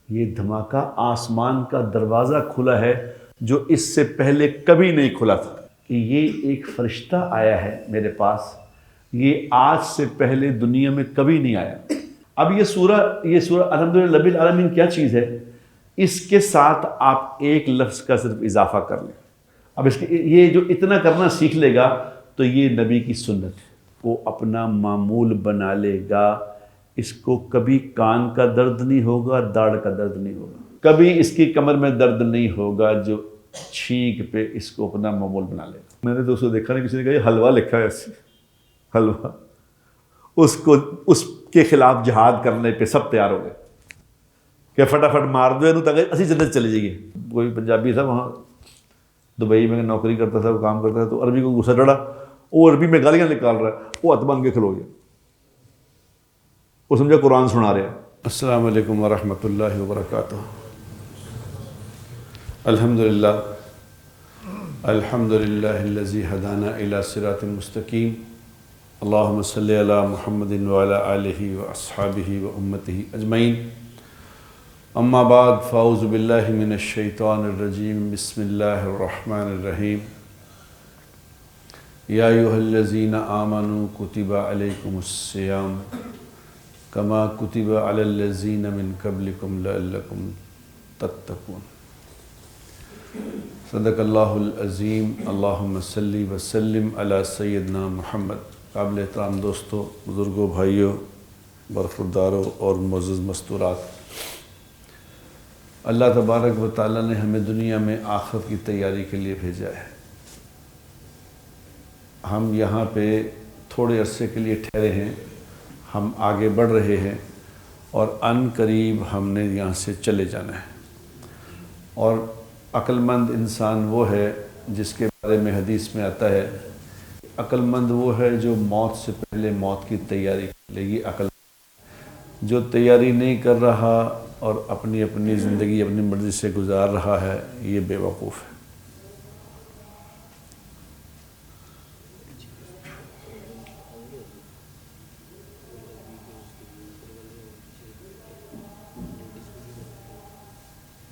یہ دھماکہ آسمان کا دروازہ کھلا ہے جو اس سے پہلے کبھی نہیں کھلا تھا، کہ یہ ایک فرشتہ آیا ہے میرے پاس، یہ آج سے پہلے دنیا میں کبھی نہیں آیا۔ اب یہ سورہ الحمدللہ رب العالمین کیا چیز ہے؟ اس کے ساتھ آپ ایک لفظ کا صرف اضافہ کر لیں۔ اب اس کے یہ جو اتنا کرنا سیکھ لے گا تو یہ نبی کی سنت کو اپنا معمول بنا لے گا۔ اس کو کبھی کان کا درد نہیں ہوگا، داڑھ کا درد نہیں ہوگا، کبھی اس کی کمر میں درد نہیں ہوگا، جو چھینک پہ اس کو اپنا معمول بنا لے گا۔ میں نے دوستوں دیکھا نہیں، کسی نے کہا یہ حلوہ لکھا ہے ایسے، حلوہ، اس کے خلاف جہاد کرنے پہ سب تیار ہو گئے کہ فٹافٹ مار دو تاکہ اسی جنت چلے جائیے۔ کوئی پنجابی تھا وہاں دبئی میں نوکری کرتا تھا، وہ کام کرتا تھا، تو عربی کو غصہ چڑھا، وہ عربی میں گالیاں نکال رہا ہے، وہ ہاتھ باندھ کے کھلو گیا، وہ سمجھا قرآن سنا رہے ہیں۔ السلام علیکم ورحمۃ اللہ وبرکاتہ۔ الحمدللہ الحمدللہ الذی ہدانا الی صراط مستقیم، اللہم صلی علی محمد وعلی آلہ واصحابہ وامتہ اجمعین، اما بعد فاعوذ باللہ من الشیطان الرجیم، بسم اللہ الرحمن الرحیم۔ یا ایھا الذین آمنوا کتب علیکم الصیام کما کتب علی الذین من قبلکم لعلکم تتقون۔ صدق اللہ العظیم۔ اللہم صلی وسلم علی سیدنا محمد۔ قابل احترام دوستوں، بزرگوں، بھائیوں، برخورداروں اور معزز مستورات، اللہ تبارک و تعالیٰ نے ہمیں دنیا میں آخرت کی تیاری کے لیے بھیجا ہے۔ ہم یہاں پہ تھوڑے عرصے کے لیے ٹھہرے ہیں، ہم آگے بڑھ رہے ہیں اور عن قریب ہم نے یہاں سے چلے جانا ہے۔ اور عقل مند انسان وہ ہے جس کے بارے میں حدیث میں آتا ہے، عقل مند وہ ہے جو موت سے پہلے موت کی تیاری کر لے گی۔ عقل جو تیاری نہیں کر رہا اور اپنی زندگی اپنی مرضی سے گزار رہا ہے، یہ بے وقوف ہے۔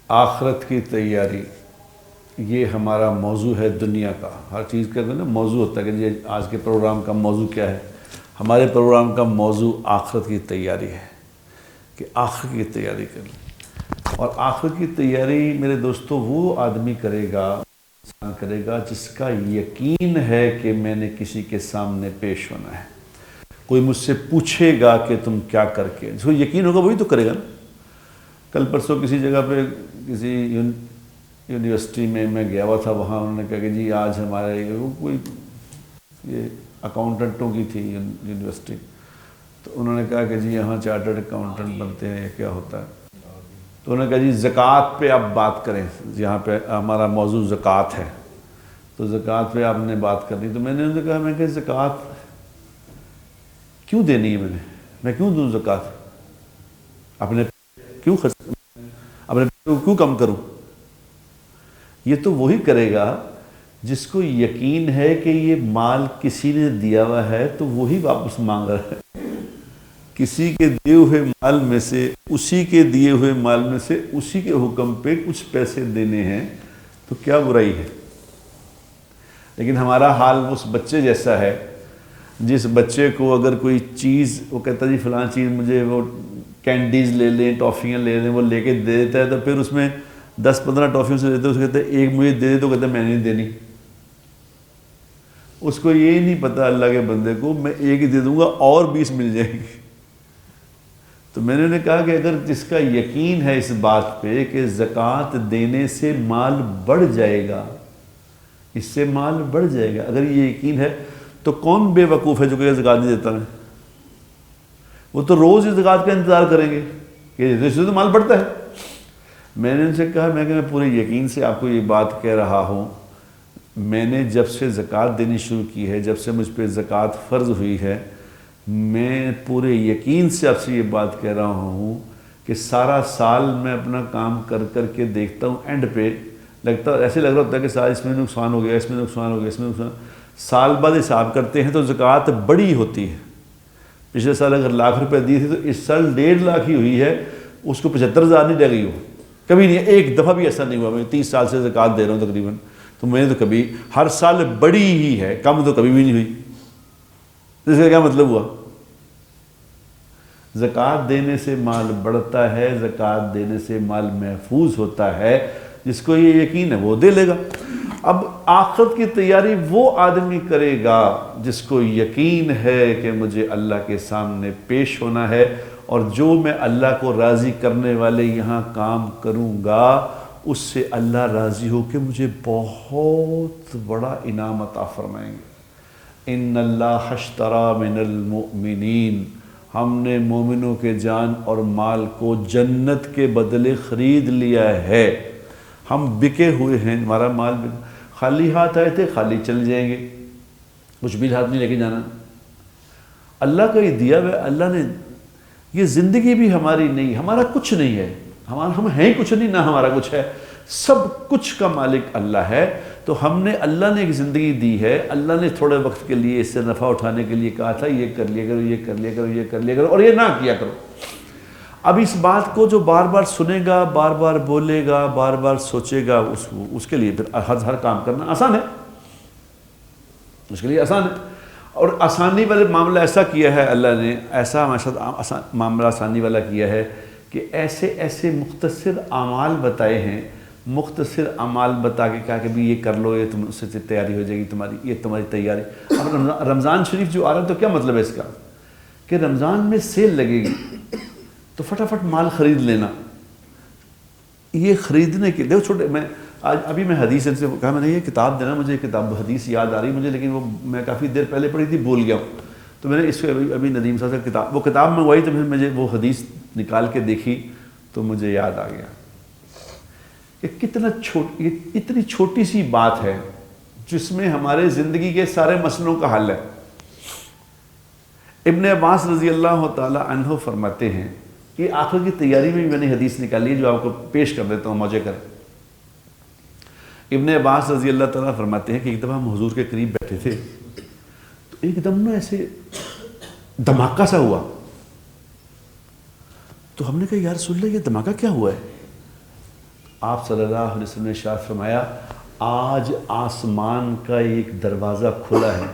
آخرت کی تیاری یہ ہمارا موضوع ہے دنیا کا۔ ہر چیز کا نا موضوع ہوتا ہے کہ جی آج کے پروگرام کا موضوع کیا ہے۔ ہمارے پروگرام کا موضوع آخرت کی تیاری ہے، کہ آخرت کی تیاری کر لیں۔ اور آخرت کی تیاری میرے دوستو وہ آدمی کرے گا، انسان کرے گا جس کا یقین ہے کہ میں نے کسی کے سامنے پیش ہونا ہے، کوئی مجھ سے پوچھے گا کہ تم کیا کر کے، جس کو یقین ہوگا وہی تو کرے گا نا۔ کل پرسوں کسی جگہ پہ کسی یونیورسٹی میں گیا ہوا تھا، وہاں انہوں نے کہا کہ جی آج ہمارے کوئی یہ اکاؤنٹنٹوں کی تھی یونیورسٹی، تو انہوں نے کہا کہ جی یہاں چارٹرڈ اکاؤنٹنٹ بنتے ہیں، کیا ہوتا ہے؟ تو انہوں نے کہا جی زکوٰۃ پہ آپ بات کریں، یہاں پہ ہمارا موضوع زکوٰۃ ہے، تو زکوٰۃ پہ آپ نے بات کرنی۔ تو میں نے ان سے کہا، میں کہ زکوٰۃ کیوں دینی ہے؟ میں کیوں دوں زکوٰۃ؟ اپنے کیوں خرچ، اپنے کیوں کم کروں؟ یہ تو وہی کرے گا جس کو یقین ہے کہ یہ مال کسی نے دیا ہوا ہے تو وہی واپس مانگ رہا ہے۔ کسی کے دیے ہوئے مال میں سے، اسی کے دیے ہوئے مال میں سے اسی کے حکم پہ کچھ پیسے دینے ہیں تو کیا برائی ہے؟ لیکن ہمارا حال اس بچے جیسا ہے جس بچے کو اگر کوئی چیز، وہ کہتا جی فلاں چیز مجھے، وہ کینڈیز لے لیں، ٹافیاں لے لیں، وہ لے کے دے دیتا ہے، تو پھر اس میں 10-15 ٹافیوں سے دیتے ہیں، اس کو کہتے ہیں ایک مجھے دے دے، تو کہتا ہے میں نہیں دینی۔ اس کو یہ نہیں پتا اللہ کے بندے کو میں ایک ہی دے دوں گا اور 20 مل جائیں گی۔ تو میں نے کہا کہ اگر جس کا یقین ہے اس بات پہ کہ زکوٰۃ دینے سے مال بڑھ جائے گا، اس سے مال بڑھ جائے گا، اگر یہ یقین ہے تو کون بے وقوف ہے جو کہ زکوٰۃ نہیں دیتا ہے؟ وہ تو روز اس زکوٰۃ کا انتظار کریں گے کہ اس سے تو مال بڑھتا ہے۔ میں نے ان سے کہا، میں پورے یقین سے آپ کو یہ بات کہہ رہا ہوں، میں نے جب سے زکوٰۃ دینی شروع کی ہے، جب سے مجھ پہ زکوٰۃ فرض ہوئی ہے، میں پورے یقین سے آپ سے یہ بات کہہ رہا ہوں کہ سارا سال میں اپنا کام کر کر کے دیکھتا ہوں، اینڈ پہ لگتا ایسے لگ رہا ہوتا ہے کہ سال اس میں نقصان ہو گیا، اس میں نقصان ہو گیا، اس میں نقصان۔ سال بعد حساب کرتے ہیں تو زکوٰۃ بڑی ہوتی ہے۔ پچھلے سال اگر 1,00,000 روپے دی تھی تو اس سال 1.5 لاکھ ہی ہوئی ہے، اس کو 75,000 نہیں دے گئی ہو، کبھی نہیں، ایک دفعہ بھی ایسا نہیں ہوا۔ میں 30 سال سے زکوٰۃ دے رہا ہوں تقریباً، تو میں نے تو کبھی، ہر سال بڑی ہی ہے، کم تو کبھی بھی نہیں ہوئی۔ اس کا کیا مطلب ہوا؟ زکوٰۃ دینے سے مال بڑھتا ہے، زکوٰۃ دینے سے مال محفوظ ہوتا ہے، جس کو یہ یقین ہے وہ دے لے گا۔ اب آخرت کی تیاری وہ آدمی کرے گا جس کو یقین ہے کہ مجھے اللہ کے سامنے پیش ہونا ہے، اور جو میں اللہ کو راضی کرنے والے یہاں کام کروں گا اس سے اللہ راضی ہو کہ مجھے بہت بڑا انعام عطا فرمائیں گے۔ ان اللہ اشتری من المؤمنین، ہم نے مومنوں کے جان اور مال کو جنت کے بدلے خرید لیا ہے۔ ہم بکے ہوئے ہیں، ہمارا مال خالی ہاتھ آئے تھے، خالی چل جائیں گے، کچھ بھی ہاتھ نہیں لے کے جانا۔ اللہ کا یہ دیا ہوا، اللہ نے یہ زندگی بھی ہماری نہیں، ہمارا کچھ نہیں ہے، ہم ہیں کچھ نہیں، نہ ہمارا کچھ ہے، سب کچھ کا مالک اللہ ہے۔ تو ہم نے، اللہ نے ایک زندگی دی ہے، اللہ نے تھوڑے وقت کے لیے اس سے نفع اٹھانے کے لیے کہا تھا یہ کر لیا کرو، یہ کر لیا کرو، یہ کر لیا کرو، اور یہ نہ کیا کرو۔ اب اس بات کو جو بار بار سنے گا، بار بار بولے گا، بار بار سوچے گا، اس کے لیے پھر ہر کام کرنا آسان ہے، اس کے لیے آسان ہے۔ اور آسانی والے معاملہ ایسا کیا ہے اللہ نے، ایسا معاملہ آسانی والا کیا ہے کہ ایسے ایسے مختصر اعمال بتائے ہیں، مختصر اعمال بتا کے کہا کہ بھی یہ کر لو، یہ تم اس سے تیاری ہو جائے گی تمہاری، یہ تمہاری تیاری۔ اب رمضان شریف جو آ رہا ہے تو کیا مطلب ہے اس کا؟ کہ رمضان میں سیل لگے گی تو فٹافٹ مال خرید لینا۔ یہ خریدنے کے دیکھو چھوٹے، میں آج ابھی میں حدیث سے کہا میں نے یہ کتاب دینا، مجھے کتاب حدیث یاد آ رہی مجھے، لیکن وہ میں کافی دیر پہلے پڑھی تھی، بھول گیا ہوں۔ تو میں نے اس کو ابھی ندیم صاحب سے وہ کتاب منگوائی، تو پھر مجھے وہ حدیث نکال کے دیکھی تو مجھے یاد آ گیا کہ کتنا اتنی چھوٹی سی بات ہے جس میں ہمارے زندگی کے سارے مسئلوں کا حل ہے۔ ابن عباس رضی اللہ تعالی عنہ فرماتے ہیں کہ آخر کی تیاری میں میں نے حدیث نکالی ہے جو آپ کو پیش کر دیتا ہوں، موجے کر۔ ابن عباس رضی اللہ تعالیٰ فرماتے ہیں کہ ایک دفعہ ہم حضور کے قریب بیٹھے تھے، تو ایک دم نا ایسے دھماکہ سا ہوا، تو ہم نے کہا یا رسول اللہ یہ دھماکہ کیا ہوا ہے؟ آپ صلی اللہ علیہ وسلم نے ارشاد فرمایا آج آسمان کا ایک دروازہ کھلا ہے،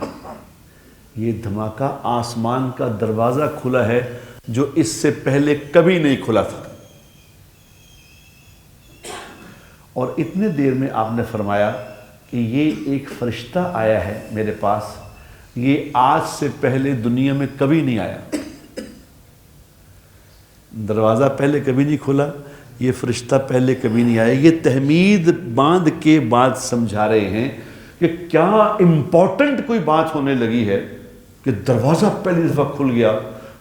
یہ دھماکہ آسمان کا دروازہ کھلا ہے جو اس سے پہلے کبھی نہیں کھلا تھا۔ اور اتنے دیر میں آپ نے فرمایا کہ یہ ایک فرشتہ آیا ہے میرے پاس، یہ آج سے پہلے دنیا میں کبھی نہیں آیا، دروازہ پہلے کبھی نہیں کھلا، یہ فرشتہ پہلے کبھی نہیں آیا۔ یہ تحمید باندھ کے بعد سمجھا رہے ہیں کہ کیا امپورٹنٹ کوئی بات ہونے لگی ہے کہ دروازہ پہلی دفعہ کھل گیا،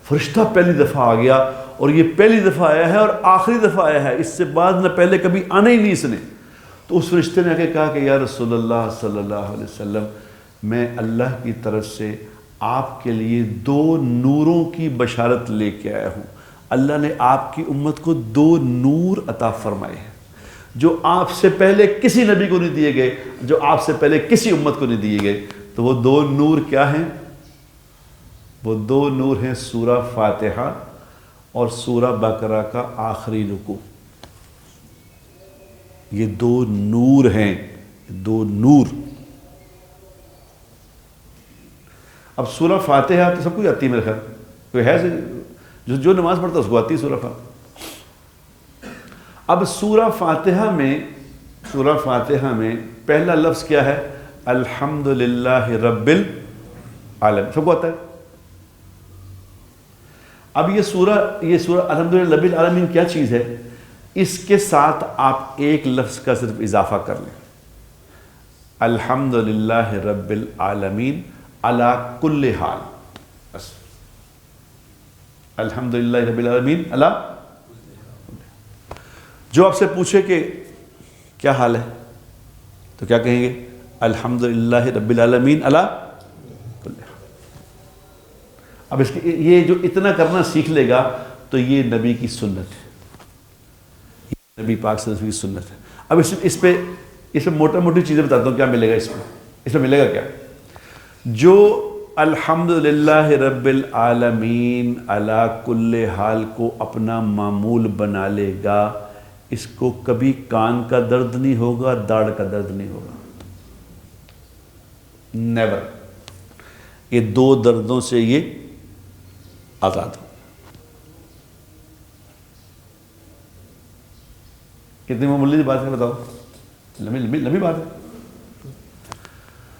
فرشتہ پہلی دفعہ آ گیا، اور یہ پہلی دفعہ آیا ہے اور آخری دفعہ آیا ہے، اس سے بعد نہ پہلے کبھی آنا ہی نہیں اس نے۔ تو اس فرشتے نے آ کے کہا کہ یا رسول اللہ صلی اللہ علیہ وسلم، میں اللہ کی طرف سے آپ کے لیے 2 نوروں کی بشارت لے کے آیا ہوں۔ اللہ نے آپ کی امت کو 2 نور عطا فرمائے ہیں جو آپ سے پہلے کسی نبی کو نہیں دیے گئے، جو آپ سے پہلے کسی امت کو نہیں دیے گئے۔ تو وہ 2 نور کیا ہیں؟ وہ 2 نور ہیں سورہ فاتحہ اور سورہ بقرہ کا آخری رکوع۔ یہ 2 نور ہیں، 2 نور۔ اب سورہ فاتحہ تو سب کو آتی ہے میرے خیال، کوئی ہے جو نماز پڑھتا ہے اس کو آتی ہے سورہ فاتحہ۔ اب سورہ فاتحہ میں پہلا لفظ کیا ہے؟ الحمدللہ رب العالمین، سب کو آتا ہے۔ اب یہ سورہ الحمدللہ رب العالمین کیا چیز ہے؟ اس کے ساتھ آپ ایک لفظ کا صرف اضافہ کر لیں، الحمدللہ رب العالمین علی کل حال، بس الحمدللہ رب العالمین علی۔ جو آپ سے پوچھے کہ کیا حال ہے تو کیا کہیں گے؟ الحمدللہ رب العالمین علی کل حال۔ اب اس کے یہ جو اتنا کرنا سیکھ لے گا تو یہ نبی کی سنت ہے، نبی پاک صلی اللہ علیہ وسلم کی سنت ہے۔ اب اس پہ موٹا موٹی چیزیں بتاتا ہوں کیا ملے گا اس میں ملے گا کیا؟ جو الحمدللہ رب العالمین علی کل حال کو اپنا معمول بنا لے گا، اس کو کبھی کان کا درد نہیں ہوگا، داڑھ کا درد نہیں ہوگا، نیور۔ یہ دو دردوں سے یہ آزاد ہو۔ کتنی معمولی بات ہے بتاؤ، لمبی بات ہے۔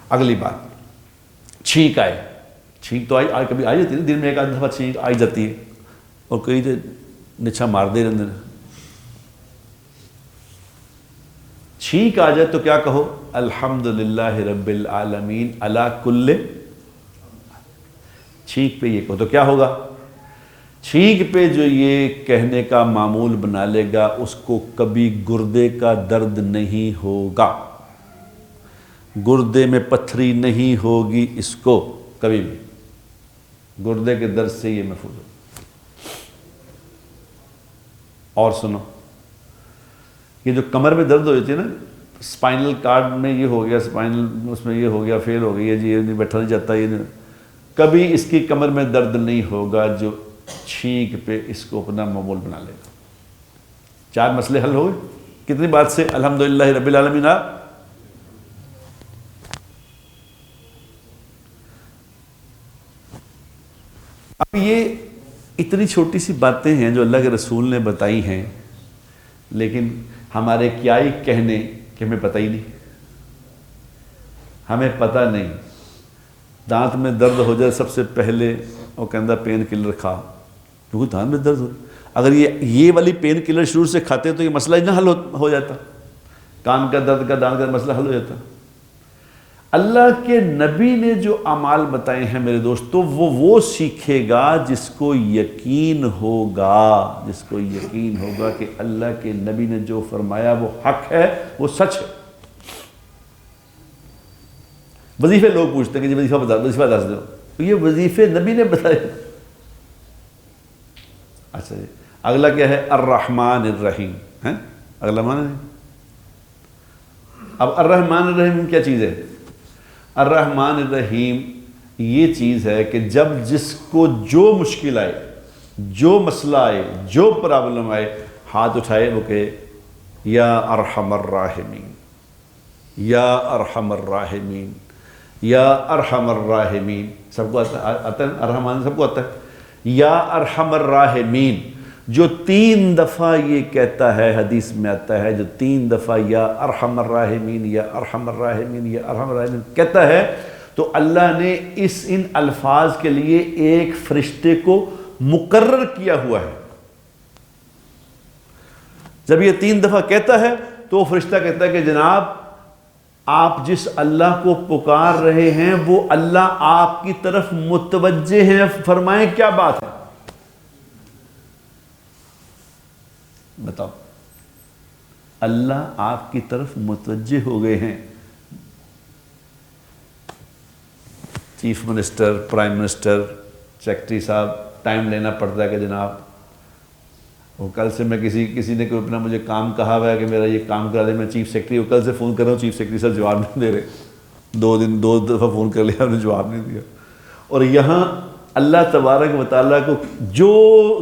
اگلی بات، چھینک آئے، چھینک تو آئی کبھی آئی جاتی ہے، دن میں ایک آدھ دفعہ چھینک آئی جاتی ہے، اور کئی تو نچھا مار دے رہے ہیں۔ چھینک آ جائے تو کیا کہو؟ الحمدللہ رب العالمین علی کل، چھینک پہ یہ کہو تو کیا ہوگا؟ چھینک پہ جو یہ کہنے کا معمول بنا لے گا، اس کو کبھی گردے کا درد نہیں ہوگا، گردے میں پتھری نہیں ہوگی، اس کو کبھی بھی گردے کے درد سے یہ محفوظ ہو۔ اور سنو، یہ جو کمر میں درد ہو جاتی ہے نا، اسپائنل کارڈ میں یہ ہو گیا، اسپائنل اس میں یہ ہو گیا، فیل ہو گئی ہے جی، یہ نہیں بیٹھا نہیں جاتا، یہ نہیں، کبھی اس کی کمر میں درد نہیں ہوگا جو چھینک پہ اس کو اپنا معمول بنا لے گا۔ 4 مسئلے حل ہو گئے کتنی بات سے؟ الحمدللہ رب العالمین۔ اب یہ اتنی چھوٹی سی باتیں ہیں جو اللہ کے رسول نے بتائی ہیں، لیکن ہمارے کیا ہی کہنے کہ ہمیں پتہ ہی نہیں، ہمیں پتہ نہیں۔ دانت میں درد ہو جائے سب سے پہلے وہ کہندہ پین کلر کھا، کیونکہ دانت میں درد ہو، اگر یہ والی پین کلر شروع سے کھاتے تو یہ مسئلہ ہی نہ حل ہو جاتا، کان کا درد کا دانت کا مسئلہ حل ہو جاتا۔ اللہ کے نبی نے جو اعمال بتائے ہیں میرے دوستو، وہ سیکھے گا جس کو یقین ہوگا، جس کو یقین ہوگا کہ اللہ کے نبی نے جو فرمایا وہ حق ہے، وہ سچ ہے۔ وظیفے لوگ پوچھتے ہیں کہ جی وظیفہ دس دو، تو یہ وظیفے نبی نے بتائے۔ اچھا جی، اگلا کیا ہے؟ الرحمن الرحیم ہے، اگلا معنی ہے۔ اب الرحمن الرحیم کیا چیز ہے؟ الرحمن الرحیم یہ چیز ہے کہ جب جس کو جو مشکل آئے، جو مسئلہ آئے، جو پرابلم آئے، ہاتھ اٹھائے، وہ کہے یا ارحم الراحمین، یا ارحم الراحمین، یا ارحم الراحمین۔ سب کو آتا ہے الرحمن، سب کو آتا ہے۔ یا ارحم الراحمین جو 3 دفعہ یہ کہتا ہے، حدیث میں آتا ہے، جو 3 دفعہ یا ارحم الراحمین، یا ارحم الراحمین، یا ارحم الراحمین کہتا ہے، تو اللہ نے ان الفاظ کے لیے ایک فرشتے کو مقرر کیا ہوا ہے۔ جب یہ 3 دفعہ کہتا ہے تو وہ فرشتہ کہتا ہے کہ جناب آپ جس اللہ کو پکار رہے ہیں وہ اللہ آپ کی طرف متوجہ ہیں، فرمائیں کیا بات ہے؟ بتاؤ، اللہ آپ کی طرف متوجہ ہو گئے ہیں۔ Chief minister, prime minister, secretary صاحب ٹائم لینا پڑتا ہے کہ جناب وہ کل سے میں کسی نے کوئی اپنا مجھے کام کہا ہوا ہے کہ میرا یہ کام کرا دے، میں چیف سیکرٹری کل سے فون کر رہا ہوں، چیف سیکرٹری صاحب جواب نہیں دے رہے، 2 دفعہ فون کر لیا، انہوں نے جواب نہیں دیا۔ اور یہاں اللہ تبارک و تعالیٰ کو جو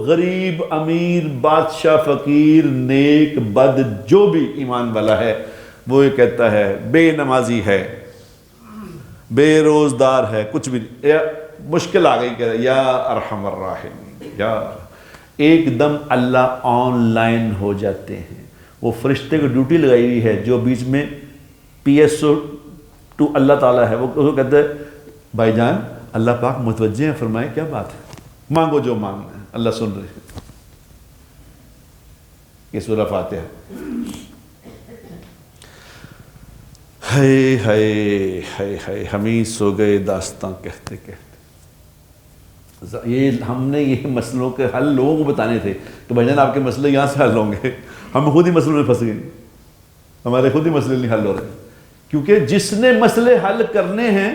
غریب، امیر، بادشاہ، فقیر، نیک، بد، جو بھی ایمان والا ہے، وہ یہ کہتا ہے بے نمازی ہے، بے روزدار ہے، کچھ بھی مشکل آ گئی، کہہ رہا یا ارحم الراحمین، یا ایک دم اللہ آن لائن ہو جاتے ہیں۔ وہ فرشتے کو ڈیوٹی لگائی ہوئی ہے، جو بیچ میں پی ایس او ٹو اللہ تعالیٰ ہے، وہ کہتے ہیں بھائی جان اللہ پاک متوجہ ہیں، فرمائے کیا بات ہے، مانگو جو مانگنا ہے، اللہ سن رہے ہیں۔ یہ سورہ فاتحہ۔ ہائے ہائے ہائے ہائے، ہم ہی سو گئے داستاں کہتے کہتے۔ یہ ہم نے یہ مسئلوں کے حل لوگوں کو بتانے تھے کہ بھائی جان آپ کے مسئلے یہاں سے حل ہوں گے، ہم خود ہی مسئلوں میں پھنس گئے، ہمارے خود ہی مسئلے نہیں حل ہو رہے، کیونکہ جس نے مسئلے حل کرنے ہیں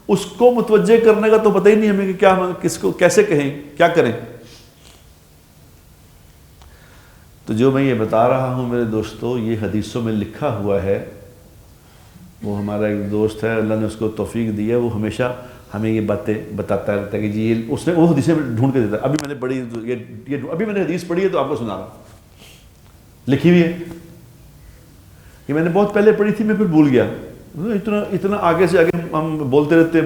اس کو متوجہ کرنے کا تو پتہ ہی نہیں ہمیں کہ کیا، کس کو کیسے کہیں، کیا کریں۔ تو جو میں یہ بتا رہا ہوں میرے دوستو، یہ حدیثوں میں لکھا ہوا ہے۔ وہ ہمارا ایک دوست ہے، اللہ نے اس کو توفیق دی ہے، وہ ہمیشہ ہمیں یہ باتیں بتاتا رہتا ہے کہ جی یہ اس نے وہ حدیثیں ڈھونڈ کے دیتا ہے. ابھی میں نے پڑھی ابھی میں نے حدیث پڑھی ہے تو آپ کو سنا رہا ہوں, لکھی ہوئی ہے. یہ میں نے بہت پہلے پڑھی تھی, میں پھر بھول گیا. اتنا آگے سے آگے ہم بولتے رہتے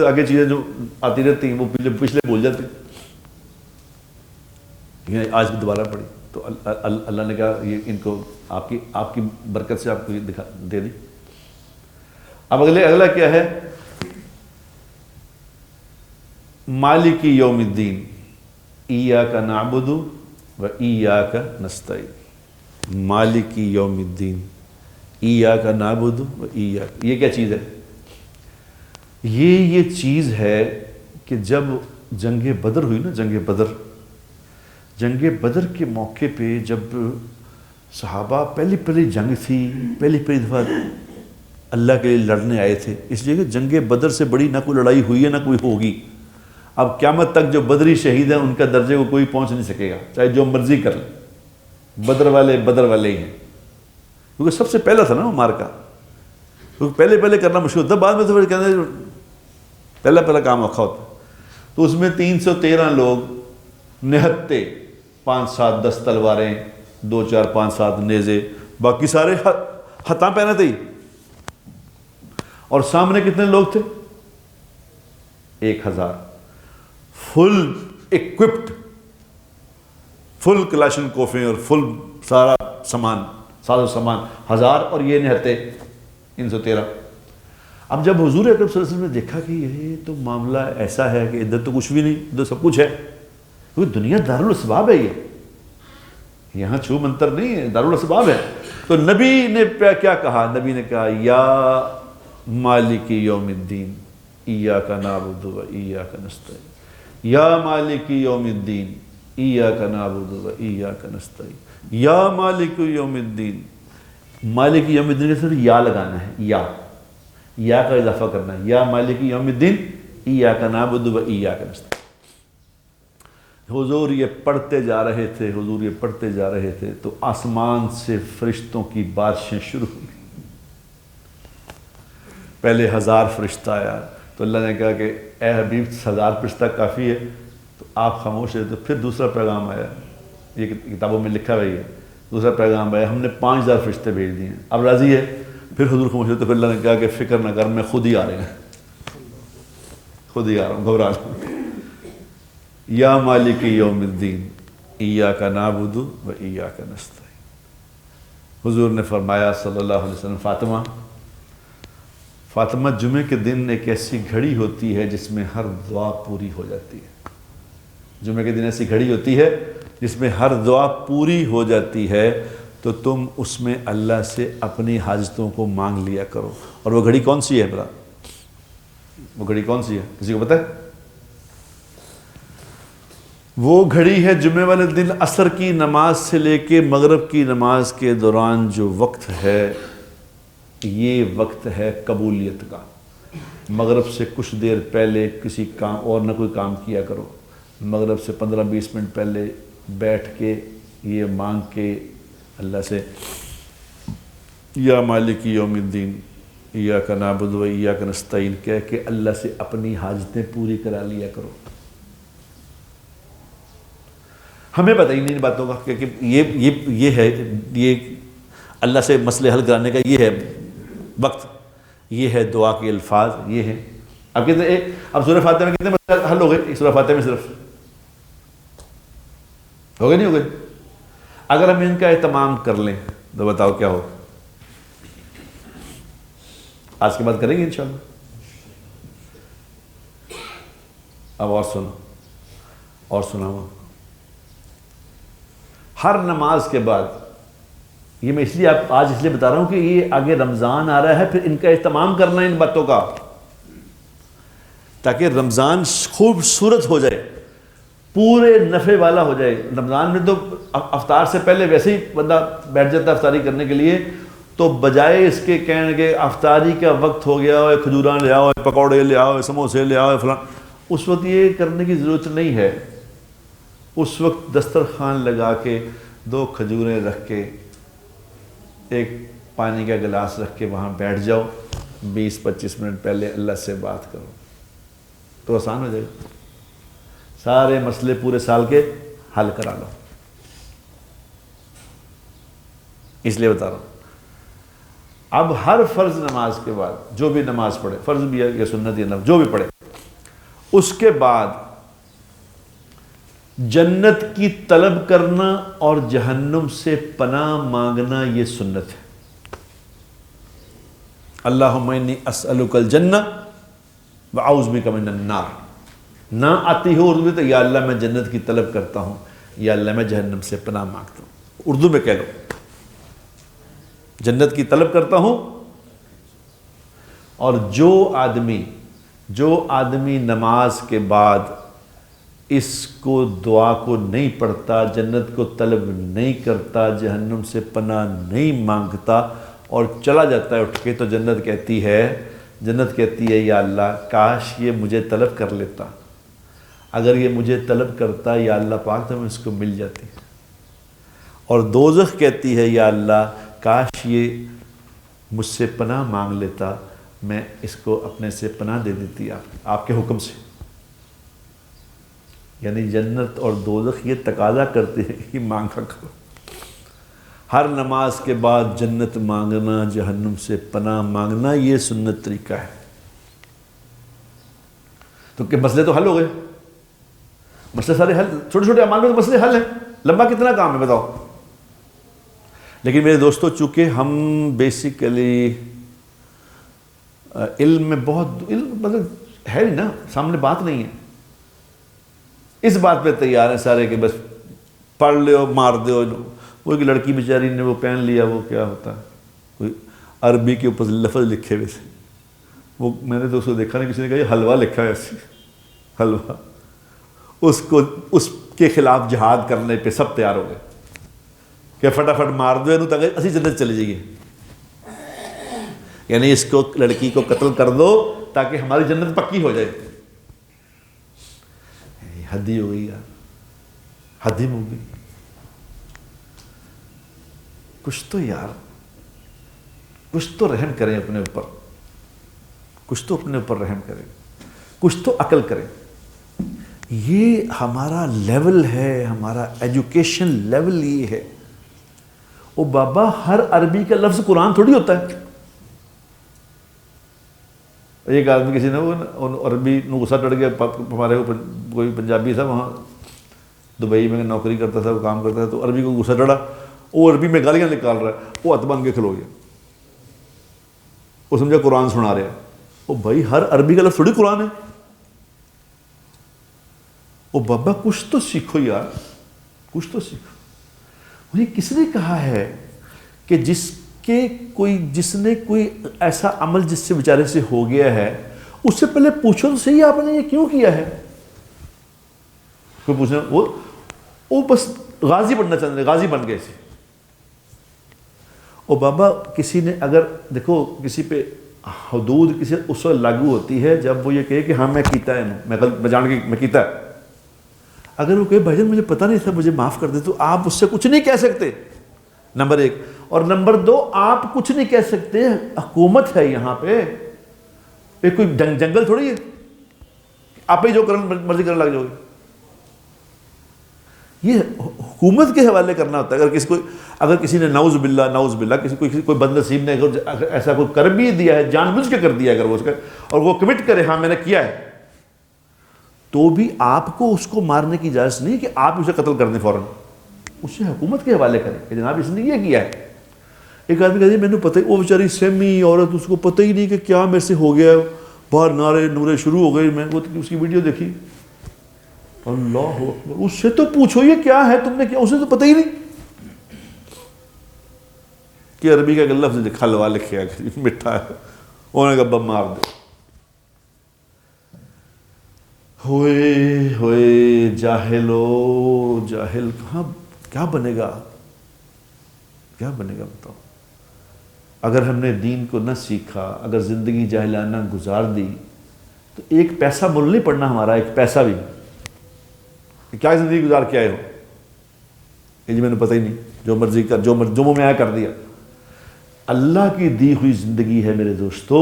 آگے چیزیں جو آتی رہتی ہیں وہ پچھلے بھول جاتے ہیں. آج بھی دوبارہ پڑھی تو اللہ نے کہا یہ ان کو آپ کی برکت سے آپ کو یہ دے دی. اب اگلا کیا ہے؟ مالک یوم الدین ایاک نعبد و ایاک نستعین. مالک یوم الدین ایاک نعبد و ایاک, یہ کیا چیز ہے؟ یہ چیز ہے کہ جب جنگ بدر ہوئی نا, جنگ بدر کے موقع پہ جب صحابہ پہلی جنگ تھی, پہلی دفعہ اللہ کے لیے لڑنے آئے تھے, اس لیے کہ جنگ بدر سے بڑی نہ کوئی لڑائی ہوئی ہے نہ کوئی ہوگی. اب قیامت تک جو بدری شہید ہیں ان کا درجے کو کوئی پہنچ نہیں سکے گا, چاہے جو مرضی کر لیں. بدر والے ہی ہیں, کیونکہ سب سے پہلا تھا نا وہ مارکا, کیونکہ پہلے کرنا مشکل ہوتا, بعد میں تو پھر کہتے ہیں پہلا کام اوکھا ہوتا. تو اس میں 313 لوگ نہتے, 5-7 10 تلواریں, 2-4 5-7 نیزے, باقی سارے ہتھاں پہنے تھے. اور سامنے کتنے لوگ تھے؟ 1000 فل اکوپڈ, فل کلاشن کوفیں اور فل سارا سامان, ساز و سامان 1000, اور یہ نہتے 313. اب جب حضور اکرم صلی اللہ علیہ وسلم نے دیکھا کہ یہ تو معاملہ ایسا ہے کہ ادھر تو کچھ بھی نہیں, ادھر سب کچھ ہے, کیونکہ دنیا دارالاسباب ہے, یہاں چھو منتر نہیں ہے, دارالاسباب ہے. تو نبی نے کیا کہا؟ نبی نے کہا یا مالک یوم الدین ایاک نعبد و ایاک نستعین. یا مالک یوم الدین ایاک نعبد و ایاک نستعین. یا مالک یوم الدین. مالک یوم الدین کے ساتھ یا لگانا ہے, یا کا اضافہ کرنا ہے. یا مالک یوم الدین ایاک نعبد و ایاک نستعین. حضور یہ پڑھتے جا رہے تھے تو آسمان سے فرشتوں کی بارشیں شروع ہوئی. پہلے 1000 فرشتہ آیا تو اللہ نے کہا کہ اے حبیب 1000 فرشتہ کافی ہے, تو آپ خاموش رہے. تو پھر دوسرا پیغام آیا, یہ کتابوں میں لکھا ہوئی ہے, دوسرا پیغام آیا, ہم نے 5000 فرشتے بھیج دیے ہیں, اب راضی ہے؟ پھر حضور خاموش رہے. تو پھر اللہ نے کہا کہ فکر نہ کر, میں خود ہی آ رہا ہوں, گھبرا رہا ہوں. یا مالک یوم الدین ایاک نعبد و ایاک نستعین. حضور نے فرمایا صلی اللہ علیہ وسلم, فاطمہ جمعے کے دن ایک ایسی گھڑی ہوتی ہے جس میں ہر دعا پوری ہو جاتی ہے. جمعے کے دن ایسی گھڑی ہوتی ہے جس میں ہر دعا پوری ہو جاتی ہے, تو تم اس میں اللہ سے اپنی حاجتوں کو مانگ لیا کرو. اور وہ گھڑی کون سی ہے برا؟ وہ گھڑی کون سی ہے, کسی کو پتہ ہے؟ وہ گھڑی ہے جمعے والے دن عصر کی نماز سے لے کے مغرب کی نماز کے دوران جو وقت ہے, یہ وقت ہے قبولیت کا. مغرب سے کچھ دیر پہلے کسی کام اور نہ کوئی کام کیا کرو, مغرب سے 15-20 منٹ پہلے بیٹھ کے یہ مانگ کے اللہ سے یا مالک یوم الدین ایاک نعبد و ایاک نستعین کہہ کے اللہ سے اپنی حاجتیں پوری کرا لیا کرو. ہمیں پتہ ہی نہیں ان باتوں کا کہ یہ ہے, یہ اللہ سے مسئلے حل کرانے کا یہ ہے وقت, یہ ہے دعا کے الفاظ, یہ ہے. اب کتنے اب سورہ فاتحہ میں کتنے مسئلے حل ہو گئے؟ سورہ فاتحہ میں صرف ہو گئے, نہیں ہو گئے؟ اگر ہم ان کا اہتمام کر لیں تو بتاؤ کیا ہو. آج کے بعد کریں گے انشاءاللہ. اب اور سناؤ. ہر نماز کے بعد, یہ میں اس لیے آج اس لیے بتا رہا ہوں کہ یہ آگے رمضان آ رہا ہے, پھر ان کا اہتمام کرنا ہے ان باتوں کا, تاکہ رمضان خوبصورت ہو جائے, پورے نفع والا ہو جائے. رمضان میں تو افطار سے پہلے ویسے ہی بندہ بیٹھ جاتا ہے افطاری کرنے کے لیے, تو بجائے اس کے کہنے کے افطاری کا وقت ہو گیا ہو, کھجوراں لے آؤ, پکوڑے لے آؤ, سموسے لے آؤ, فلاں, اس وقت یہ کرنے کی ضرورت نہیں ہے. اس وقت دسترخوان لگا کے 2 کھجوریں رکھ کے ایک پانی کا گلاس رکھ کے وہاں بیٹھ جاؤ, 20-25 منٹ پہلے اللہ سے بات کرو. تو آسان ہو جائے گا، سارے مسئلے پورے سال کے حل کرا لو۔ اس لیے بتا رہا ہوں، اب ہر فرض نماز کے بعد جو بھی نماز پڑھے، فرض بھی ہے یا سنت یا نفل جو بھی پڑھے، اس کے بعد جنت کی طلب کرنا اور جہنم سے پناہ مانگنا یہ سنت ہے۔ اللہم انی اسألک الجنہ واعوذ بک من النار، نہ آتی ہو اردو میں تو یا اللہ میں جنت کی طلب کرتا ہوں، یا اللہ میں جہنم سے پناہ مانگتا ہوں، اردو میں کہہ لو جنت کی طلب کرتا ہوں۔ اور جو آدمی نماز کے بعد اس کو دعا کو نہیں پڑھتا، جنت کو طلب نہیں کرتا، جہنم سے پناہ نہیں مانگتا اور چلا جاتا ہے اٹھ کے، تو جنت کہتی ہے یا اللہ کاش یہ مجھے طلب کر لیتا، اگر یہ مجھے طلب کرتا یا اللہ پاک تو میں اس کو مل جاتی۔ اور دوزخ کہتی ہے یا اللہ کاش یہ مجھ سے پناہ مانگ لیتا، میں اس کو اپنے سے پناہ دے دیتی آپ کے حکم سے۔ یعنی جنت اور دوزخ یہ تقاضا کرتے ہیں کہ مانگا کرو، ہر نماز کے بعد جنت مانگنا، جہنم سے پناہ مانگنا، یہ سنت طریقہ ہے۔ تو کہ مسئلے تو حل ہو گئے، مسئلے سارے حل، چھوٹے چھوٹے اعمال میں تو مسئلے حل ہیں، لمبا کتنا کام ہے بتاؤ۔ لیکن میرے دوستو چونکہ ہم بیسیکلی علم میں بہت مطلب ہے نہیں نا، سامنے بات نہیں ہے، اس بات پہ تیار ہیں سارے کہ بس پڑھ لو مار دو۔ وہ ایک لڑکی بیچاری نے وہ پہن لیا، وہ کیا ہوتا ہے کوئی عربی کے اوپر لفظ لکھے ہوئے تھے، وہ میں نے تو اس کو دیکھا نہیں، کسی نے کہا یہ حلوہ لکھا ہے ایسے، حلوہ، اس کے خلاف جہاد کرنے پہ سب تیار ہو گئے کہ فٹافٹ مار دو تاکہ اسی جنت چلے جائیے، یعنی اس کو لڑکی کو قتل کر دو تاکہ ہماری جنت پکی ہو جائے۔ حد ہی ہو گئی یار، حد ہی ہو گئی، کچھ تو یار، کچھ تو رحم کریں اپنے اوپر، کچھ تو اپنے اوپر رحم کریں، کچھ تو عقل کریں۔ یہ ہمارا لیول ہے، ہمارا ایجوکیشن لیول یہ ہے۔ او بابا ہر عربی کا لفظ قرآن تھوڑی ہوتا ہے۔ ایک آدمی کسی نے وہ عربی نو غصہ چڑھ گیا، ہمارے کوئی پنجابی تھا وہاں دبئی میں نوکری کرتا تھا، وہ کام کرتا تھا، تو عربی کو غصہ چڑھا، وہ عربی میں گالیاں نکال رہا ہے، وہ ہاتھ باندھ کے کھلو گیا، وہ سمجھا قرآن سنا رہا ہے۔ او بھائی ہر عربی کا لفظ تھوڑی قرآن ہے۔ او بابا کچھ تو سیکھو یار، کچھ تو سیکھو۔ یہ کس نے کہا ہے کہ جس نے کوئی ایسا عمل جس سے بیچارے سے ہو گیا ہے، اس سے پہلے پوچھو تو صحیح آپ نے یہ کیوں کیا ہے؟ کوئی پوچھنا وہ بس غازی بننا چاہتے، غازی بن گئے تھے۔ او بابا کسی نے اگر دیکھو کسی پہ حدود کسی اس وقت لاگو ہوتی ہے جب وہ یہ کہے کہ ہاں میں کیتا ہے، میں جان کے میں کیتا ہے۔ اگر وہ کہے بھائی جان مجھے پتہ نہیں تھا، مجھے معاف کر دے، تو آپ اس سے کچھ نہیں کہہ سکتے، نمبر ایک۔ اور نمبر دو، آپ کچھ نہیں کہہ سکتے، حکومت ہے یہاں پہ، یہ کوئی جنگل تھوڑی ہے آپ ہی جو مرضی کرنے لگ جاؤ گے۔ یہ حکومت کے حوالے کرنا ہوتا ہے۔ اگر کسی نے نعوذ باللہ کوئی بد نصیب نے ایسا کوئی کر بھی دیا ہے، جان بوجھ کے کر دیا ہے اگر وہ اس کا، اور وہ کمٹ کرے ہاں میں نے کیا ہے، تو بھی آپ کو اس کو مارنے کی اجازت نہیں کہ آپ اسے قتل کر دیں فوراً، اسے حکومت کے حوالے کریں کہ جناب اس نے یہ کیا ہے۔ ایک آدمی کہتے ہیں میں نے پتہ ہی، وہ بیچاری سیمی عورت، اس کو پتہ ہی نہیں کہ کیا میرے سے ہو گیا ہے، باہر نعرے نورے شروع ہو گئی، میں وہ اس کی ویڈیو دیکھی، اللہ اکبر، اس سے تو پوچھو یہ کیا ہے تم نے کیا، اسے تو پتہ ہی نہیں کہ عربی کا لفظ لکھا، حلوہ لکھا ہے، مٹھا ہے، انہوں نے کہا بم مار دو۔ ہوئے ہوئے جاہلو، جاہل کہاں، کیا بنے گا، کیا بنے گا بتاؤ۔ اگر ہم نے دین کو نہ سیکھا، اگر زندگی جاہلانہ گزار دی، تو ایک پیسہ مول نہیں پڑنا ہمارا، ایک پیسہ بھی، کیا زندگی گزار کے آئے ہو، یہ جی میں نے پتہ ہی نہیں، جو مرضی کر، جو منہ میں آیا کر دیا۔ اللہ کی دی ہوئی زندگی ہے میرے دوستو،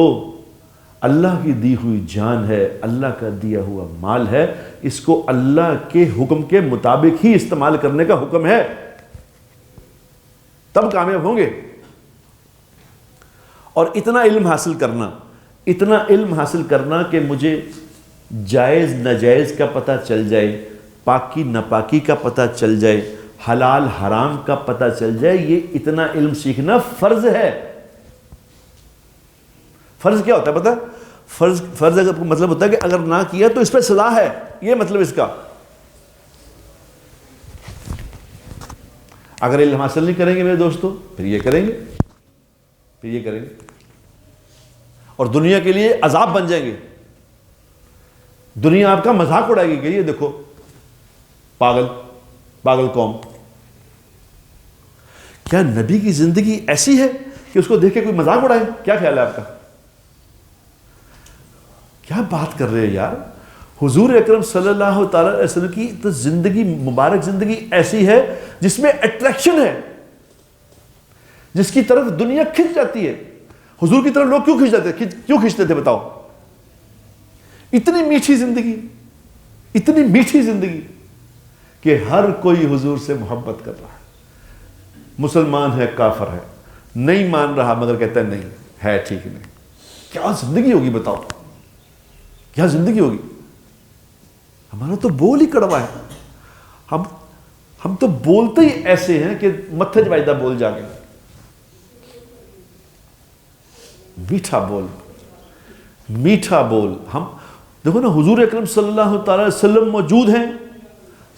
اللہ کی دی ہوئی جان ہے، اللہ کا دیا ہوا مال ہے، اس کو اللہ کے حکم کے مطابق ہی استعمال کرنے کا حکم ہے، تب کامیاب ہوں گے۔ اور اتنا علم حاصل کرنا کہ مجھے جائز ناجائز کا پتہ چل جائے، پاکی ناپاکی کا پتہ چل جائے، حلال حرام کا پتہ چل جائے، یہ اتنا علم سیکھنا فرض ہے۔ فرض کیا ہوتا ہے پتہ؟ فرض اگر مطلب ہوتا ہے کہ اگر نہ کیا تو اس پہ سزا ہے، یہ مطلب اس کا۔ اگر علم حاصل نہیں کریں گے میرے دوستو، پھر یہ کریں گے اور دنیا کے لیے عذاب بن جائیں گے۔ دنیا آپ کا مذاق اڑائے گی کہ یہ دیکھو پاگل قوم۔ کیا نبی کی زندگی ایسی ہے کہ اس کو دیکھ کے کوئی مذاق اڑائے؟ کیا خیال ہے آپ کا؟ کیا بات کر رہے ہیں یار؟ حضور اکرم صلی اللہ تعالی علیہ وسلم کی تو زندگی، مبارک زندگی ایسی ہے جس میں اٹریکشن ہے، جس کی طرف دنیا کھنچ جاتی ہے۔ حضور کی طرف لوگ کیوں کھنچتے تھے بتاؤ؟ اتنی میٹھی زندگی کہ ہر کوئی حضور سے محبت کر رہا ہے، مسلمان ہے کافر ہے، نہیں مان رہا مگر کہتا ہے نہیں ہے ٹھیک نہیں۔ کیا زندگی ہوگی بتاؤ، کیا زندگی ہوگی؟ ہمارا تو بول ہی کڑوا ہے، ہم تو بولتے ہی ایسے ہیں کہ متھے جوائدہ بول جا گئے۔ میٹھا بول۔ ہم دیکھو نا، حضور اکرم صلی اللہ تعالی وسلم موجود ہیں،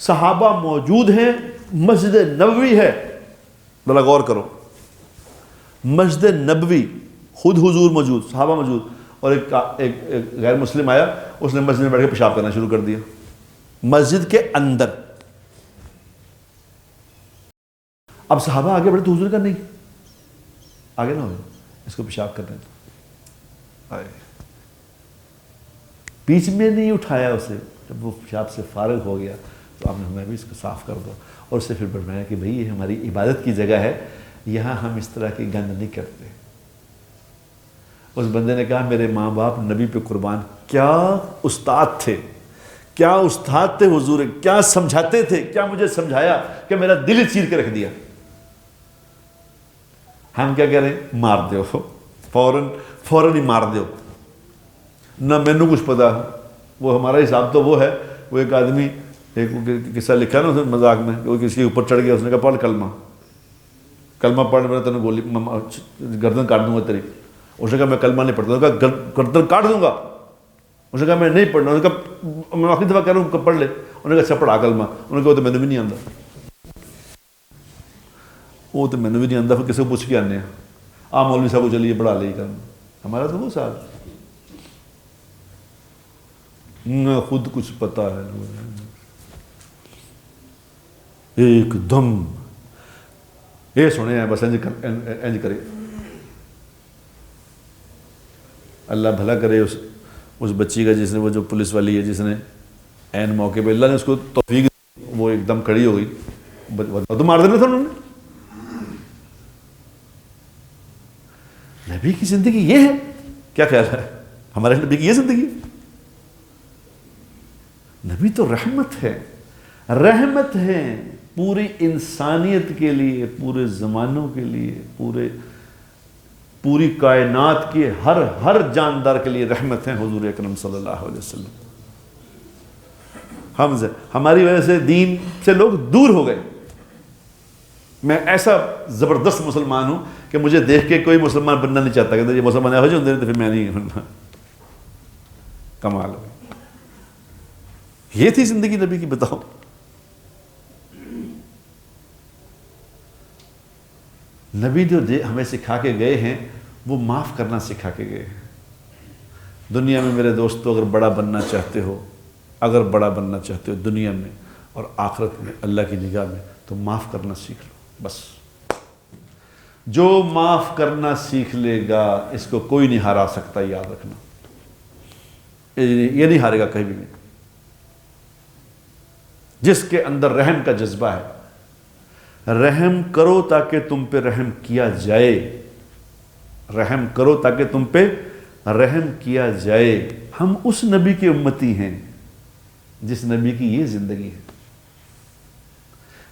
صحابہ موجود ہیں، مسجد نبوی ہے، ذرا غور کرو، مسجد نبوی، خود حضور موجود، صحابہ موجود، اور ایک غیر مسلم آیا، اس نے مسجد میں بیٹھ کے پیشاب کرنا شروع کر دیا، مسجد کے اندر۔ اب صحابہ آگے بڑھے تو حضور کا نہیں، آگے نہ ہو، اس کو پیشاب کرنے دو۔ بیچ میں نہیں اٹھایا اسے، جب وہ پیشاب سے فارغ ہو گیا تو آپ نے ہمیں بھی اس کو صاف کر دو، اور اسے پھر فرمایا کہ بھئی یہ ہماری عبادت کی جگہ ہے، یہاں ہم اس طرح کی گند نہیں کرتے۔ اس بندے نے کہا میرے ماں باپ نبی پہ قربان، کیا استاد تھے حضور، کیا سمجھاتے تھے، کیا مجھے سمجھایا کہ میرا دل چیر کے رکھ دیا۔ ہم کیا کہہ رہے ہیں؟ مار دیو، فوراً ہی مار دیو، نہ مینوں کچھ پتا۔ وہ ہمارا حساب تو وہ ہے، وہ ایک آدمی، ایک قصہ لکھا نا اس نے مذاق میں، وہ کسی کے اوپر چڑھ گیا، اس نے کہا پڑھ کلمہ پڑھ، میں تینوں گولی گردن کاٹ دوں گا تیری۔ اس نے کہا میں کلمہ نہیں پڑھتا، اس نے کہا گردن کاٹ دوں گا۔ اس نے کہا میں نہیں پڑھنا، اس نے کہا میں آخری دفعہ کہہ رہا ہوں پڑھ لے۔ انہوں نے کہا اچھا پڑھا کلمہ۔ انہوں نے کہا وہ تو مینوں بھی نہیں آتا، پھر کسی کو پوچھ کے آنے ہیں، مولوی صاحب کو چلیے پڑھا لے کلمہ۔ ہمارا تو وہ سال نہ خود کچھ پتا ہے، ایک دم یہ سنے ہیں بس انج کرے۔ اللہ بھلا کرے اس بچی کا، جس نے، وہ جو پولیس والی ہے، جس نے عین موقع پہ اللہ نے اس کو توفیق دی، وہ ایک دم کھڑی ہو گئی، تو مار دینا تھا انہوں نے۔ نبی کی زندگی یہ ہے، کیا خیال ہے ہمارے نبی کی یہ زندگی؟ نبی تو رحمت ہے پوری انسانیت کے لیے، پورے زمانوں کے لیے، پوری کائنات کے ہر جاندار کے لیے رحمت ہے حضور اکرم صلی اللہ علیہ وسلم۔ ہماری وجہ سے دین سے لوگ دور ہو گئے۔ میں ایسا زبردست مسلمان ہوں کہ مجھے دیکھ کے کوئی مسلمان بننا نہیں چاہتا، کہ یہ مسلمان ہو جاؤ تو پھر میں نہیں بننا۔ کمال ہے، یہ تھی زندگی نبی کی، بتاؤ۔ نبی جو ہمیں سکھا کے گئے ہیں وہ معاف کرنا سکھا کے گئے ہیں۔ دنیا میں میرے دوستو اگر بڑا بننا چاہتے ہو دنیا میں اور آخرت میں اللہ کی نگاہ میں، تو معاف کرنا سیکھ لو بس۔ جو معاف کرنا سیکھ لے گا اس کو کوئی نہیں ہرا سکتا، یاد رکھنا، یہ نہیں ہارے گا کہیں بھی نہیں۔ جس کے اندر رحم کا جذبہ ہے، رحم کرو تاکہ تم پہ رحم کیا جائے، رحم کرو تاکہ تم پہ رحم کیا جائے۔ ہم اس نبی کے امتی ہیں جس نبی کی یہ زندگی ہے۔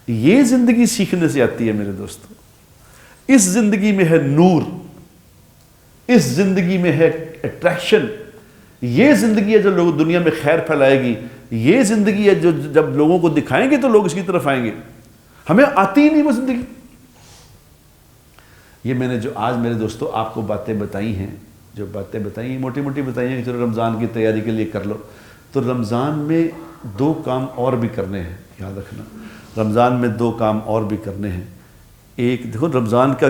یہ زندگی سیکھنے سے آتی ہے میرے دوستو۔ اس زندگی میں ہے نور، اس زندگی میں ہے اٹریکشن، یہ زندگی ہے جو لوگ دنیا میں خیر پھیلائے گی، یہ زندگی ہے جو جب لوگوں کو دکھائیں گے تو لوگ اس کی طرف آئیں گے۔ ہمیں آتی ہی نہیں وہ زندگی۔ یہ میں نے جو آج میرے دوستو آپ کو باتیں بتائی ہیں، جو باتیں بتائی ہیں موٹی موٹی بتائی ہیں کہ چلو رمضان کی تیاری کے لیے کر لو، تو رمضان میں 2 کام اور بھی کرنے ہیں، یاد رکھنا رمضان میں 2 کام اور بھی کرنے ہیں۔ ایک دیکھو رمضان کا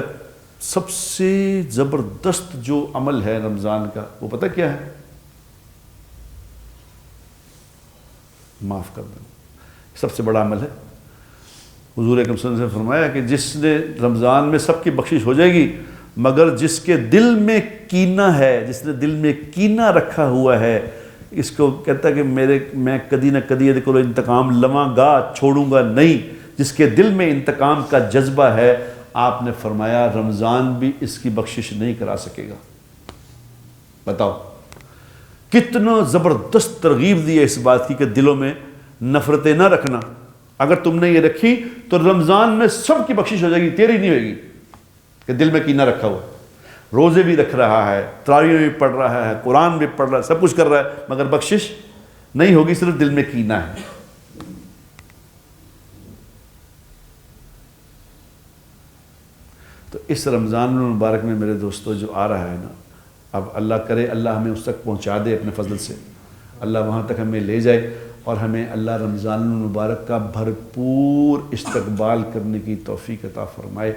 سب سے زبردست جو عمل ہے رمضان کا، وہ پتہ کیا ہے؟ معاف کر دیں، سب سے بڑا عمل ہے۔ حضور اکرم صلی اللہ علیہ وسلم نے فرمایا کہ جس نے رمضان میں سب کی بخشش ہو جائے گی، مگر جس کے دل میں کینہ ہے، جس نے دل میں کینہ رکھا ہوا ہے، اس کو کہتا ہے کہ میں کدی نہ کدی یہ کو انتقام لواں گا، چھوڑوں گا نہیں۔ جس کے دل میں انتقام کا جذبہ ہے، آپ نے فرمایا رمضان بھی اس کی بخشش نہیں کرا سکے گا۔ بتاؤ کتنا زبردست ترغیب دی ہے اس بات کی کہ دلوں میں نفرتیں نہ رکھنا۔ اگر تم نے یہ رکھی تو رمضان میں سب کی بخشش ہو جائے گی، تیری نہیں ہوئے گی، کہ دل میں کینہ رکھا ہوا۔ روزے بھی رکھ رہا ہے، تراویح بھی پڑھ رہا ہے، قرآن بھی پڑھ رہا ہے، سب کچھ کر رہا ہے، مگر بخشش نہیں ہوگی، صرف دل میں کینہ ہے۔ تو اس رمضان المبارک میں میرے دوستو جو آ رہا ہے نا، اب اللہ کرے اللہ ہمیں اس تک پہنچا دے اپنے فضل سے، اللہ وہاں تک ہمیں لے جائے اور ہمیں اللہ رمضان المبارک کا بھرپور استقبال کرنے کی توفیق عطا فرمائے۔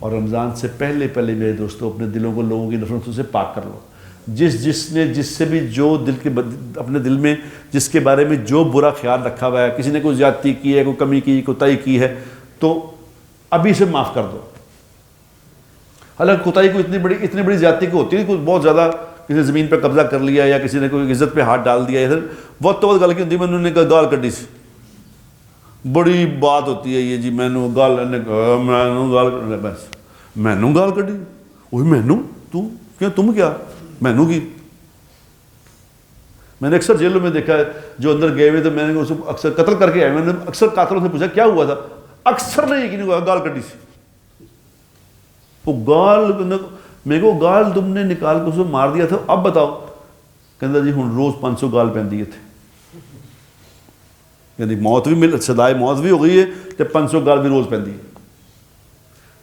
اور رمضان سے پہلے میرے دوستو اپنے دلوں کو لوگوں کی نفرتوں سے پاک کر لو۔ جس سے بھی جو اپنے دل میں جس کے بارے میں جو برا خیال رکھا ہوا ہے، کسی نے کوئی زیادتی کی ہے، کوئی کمی کی، کوتاہی کی ہے، تو ابھی سے معاف کر دو۔ حالانکہ کوتاہی کو اتنی بڑی زیادتی کو ہوتی ہے، کوئی بہت زیادہ کسی نے زمین پہ قبضہ کر لیا یا کسی نے کوئی عزت پہ ہاتھ ڈال دیا، ادھر بہت تو گل کی ہوتی ہے، میں نے کہا گال کڈی سی، بڑی بات ہوتی ہے یہ جی مینوں گال بس مینوں گال کڈی، وہی مینوں تم کیا مینوں کی۔ میں نے اکثر جیلوں میں دیکھا ہے جو اندر گئے ہوئے تو میں نے اس کو اکثر قتل کر کے آئے، میں نے اکثر قاتلوں سے پوچھا کیا ہوا تھا، اکثر نے یقین ہوا گال کڈی سی۔ وہ گال میرے کو گال تم نے نکال کے اس کو مار دیا تھا، اب بتاؤ، کہتا جی ہوں روز 500 گال پہن تھے، یعنی موت بھی سدائے موت بھی ہو گئی ہے کہ 500 گال بھی روز پہن دی ہے۔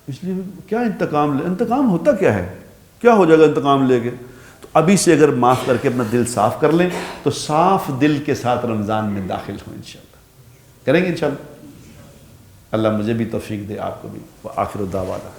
اس لیے کیا انتقام ہوتا کیا ہے، کیا ہو جائے گا انتقام لے کے؟ تو ابھی سے اگر معاف کر کے اپنا دل صاف کر لیں تو صاف دل کے ساتھ رمضان میں داخل ہوں انشاءاللہ، کریں گے انشاءاللہ۔ اللہ مجھے بھی توفیق دے، آپ کو بھی۔ وآخر دعوانا